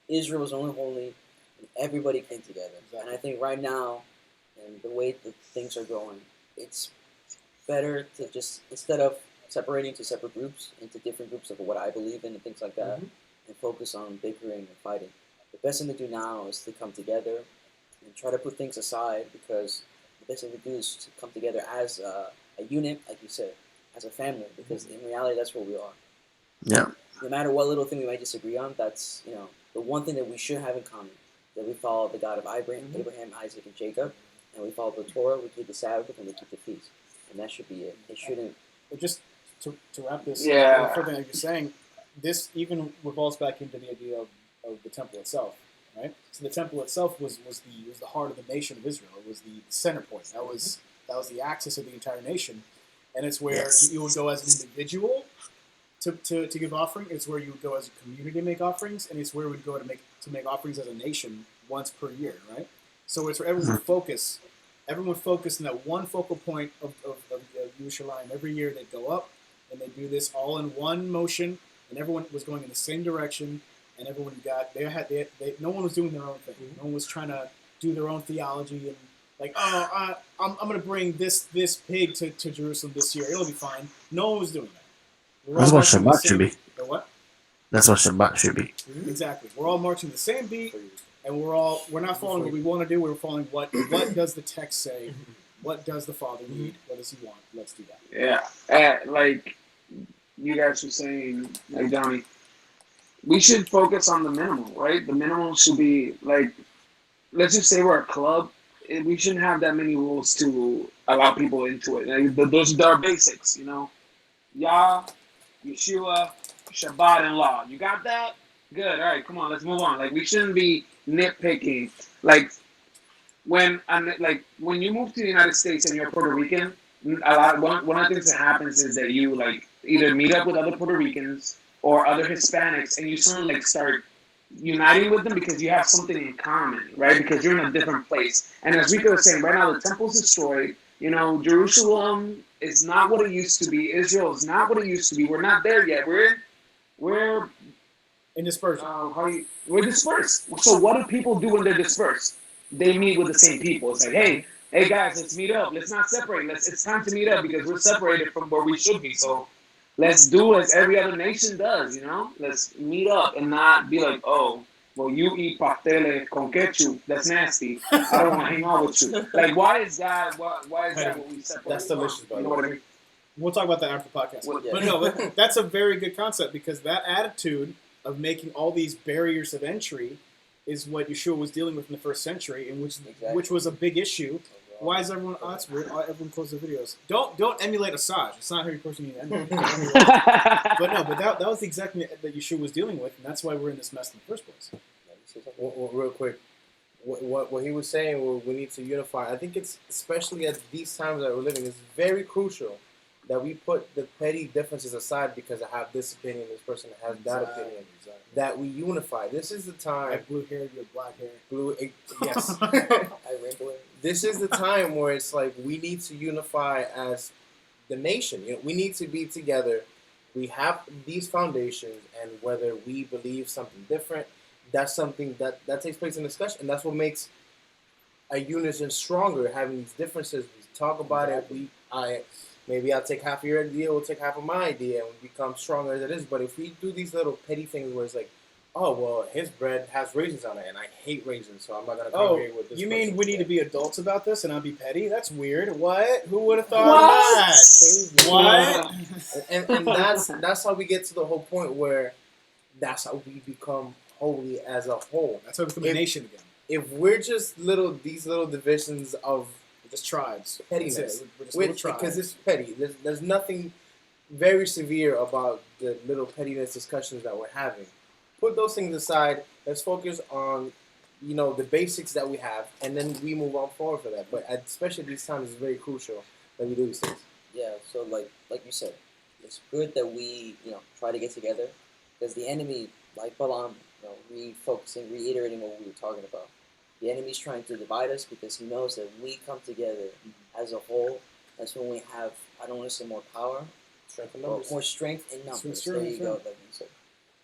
Israel was only holy when everybody came together. And I think right now, and the way that things are going, it's better to just, instead of separating to separate groups, into different groups of what I believe in and things like that, and focus on bickering and fighting. The best thing to do now is to come together and try to put things aside, because the best thing to do is to come together as a unit, like you said, as a family, because in reality, that's what we are. Yeah. No matter what little thing we might disagree on, that's, the one thing that we should have in common, that we follow the God of Abraham, Isaac, and Jacob, and we follow the Torah, we keep the Sabbath, and we keep the feast. And that should be it. It shouldn't... But just to wrap this further than you're saying, this even revolves back into the idea of the temple itself, right? So the temple itself was the heart of the nation of Israel. It was the center point. That was the axis of the entire nation. And it's where you would go as an individual to give offering. It's where you would go as a community to make offerings, and it's where we'd go to make offerings as a nation once per year, right? So it's where everyone would focus. Everyone focused in that one focal point of Yerushalayim. Every year they'd go up, and they'd do this all in one motion, and everyone was going in the same direction, and everyone no one was doing their own thing. No one was trying to do their own theology and like, I'm going to bring this pig to Jerusalem this year. It'll be fine. No one was doing that. That's what Shabbat should be. What? That's what Shabbat should be. Exactly. We're all marching the same beat, and we're not following what we want to do. We're following what does the text say? What does the Father need? What does He want? Let's do that. Yeah, like you guys were saying, like Johnny, we should focus on the minimal, right? The minimal should be like, let's just say we're a club. We shouldn't have that many rules to allow people into it. Like, those are our basics, Yah, Yeshua, Shabbat, and law. You got that? Good. All right, come on, let's move on. Like, we shouldn't be nitpicking. Like, when you move to the United States and you're Puerto Rican, one of the things that happens is that you like either meet up with other Puerto Ricans or other Hispanics, and you suddenly like start uniting with them because you have something in common, right? Because you're in a different place. And as Rico was saying, right now the temple's destroyed. Jerusalem is not what it used to be. Israel is not what it used to be. We're not there yet. We're in dispersion. We're dispersed. So what do people do when they're dispersed? They meet with the same people. It's like, hey guys, let's meet up. Let's not separate. It's time to meet up because we're separated from where we should be. So let's do as every other nation does, Let's meet up and not be like, oh, well, you eat pasteles con ketchup. That's nasty. I don't want to hang out with you. Like, why is that what we separate? That's delicious, by the way. What I mean? We'll talk about that after the podcast. But no, that's a very good concept, because that attitude of making all these barriers of entry is what Yeshua was dealing with in the first century, and which was a big issue. Why is everyone? Oh, that's weird. Everyone closes their videos. Don't emulate Asajj. It's not how you're pushing to emulate. But that was the exact thing that Yeshua was dealing with, and that's why we're in this mess in the first place. Well, real quick, what he was saying, we need to unify. I think it's especially at these times that we're living, it's very crucial that we put the petty differences aside because I have this opinion, this person has that opinion. Exactly. That we unify. This is the I time. have blue hair, you have black hair. Yes. I wrinkle it. This is the time where it's like we need to unify as the nation. You know, we need to be together. We have these foundations, and whether we believe something different, that's something that takes place in discussion, and that's what makes a unison stronger. Having these differences, we talk about Exactly. it. Maybe I'll take half of your idea, we'll take half of my idea, and we become stronger as it is. But if we do these little petty things where it's like, oh well, his bread has raisins on it, and I hate raisins, so I'm not gonna congregate with this. You mean person. we need to be adults about this and not be petty? That's weird. What? Who would have thought What? of that? What? And that's how we get to the whole point where that's how we become holy as a whole. That's how we become a nation again. If we're just these little divisions of We're just tribes. pettiness, That's it. We're just little tribes. because it's petty. There's nothing very severe about the little pettiness discussions that we're having. Put those things aside. Let's focus on the basics that we have, and then we move on forward for that. But especially these times, it's very crucial that we do these things. Yeah, so like you said, it's good that we try to get together because the enemy, like Balaam, reiterating what we were talking about. The enemy's trying to divide us because he knows that we come together as a whole. That's when we have, I don't want to say more power, Strength in but numbers. more strength in numbers. Sure, There you sure. go, like you said.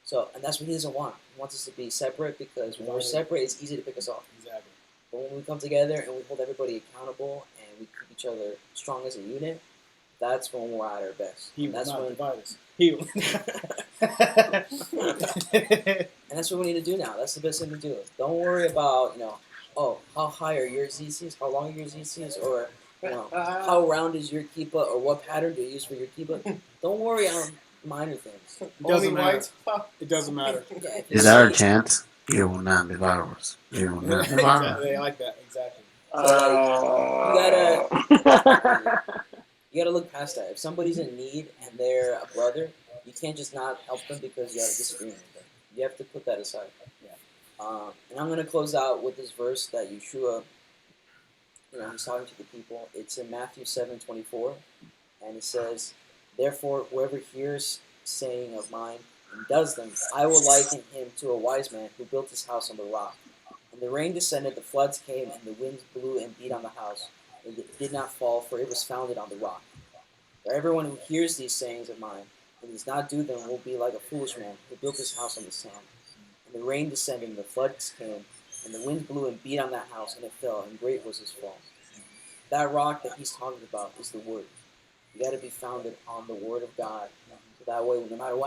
So, and that's what he doesn't want. He wants us to be separate because when we're separate, it's easy to pick us off. Exactly. But when we come together and we hold everybody accountable and we keep each other strong as a unit, that's when we're at our best. He And will that's not when divide us. He will. And that's what we need to do now. That's the best thing to do. Don't worry about, how high are your ZCs, how long are your ZCs, or, how round is your kippah, or what pattern do you use for your kippah. Don't worry on minor things. It doesn't Only matter. white. It doesn't matter. Yeah, if Is you our see- chant? You will not devour us. You will not devour us. They like that. Exactly. You gotta look past that. If somebody's in need and they're a brother, you can't just not help them because you have a disagreement with them. You have to put that aside. Yeah. And I'm gonna close out with this verse that Yeshua, he's talking to the people. It's in Matthew 7:24, and it says, "Therefore, whoever hears saying of mine and does them, I will liken him to a wise man who built his house on the rock. And the rain descended, the floods came, and the winds blew and beat on the house. And it did not fall, for it was founded on the rock. For everyone who hears these sayings of mine and does not do them will be like a foolish man who built his house on the sand. And the rain descended, and the floods came, and the wind blew and beat on that house, and it fell, and great was its fall." That rock that he's talking about is the Word. You got to be founded on the Word of God. So that way, no matter what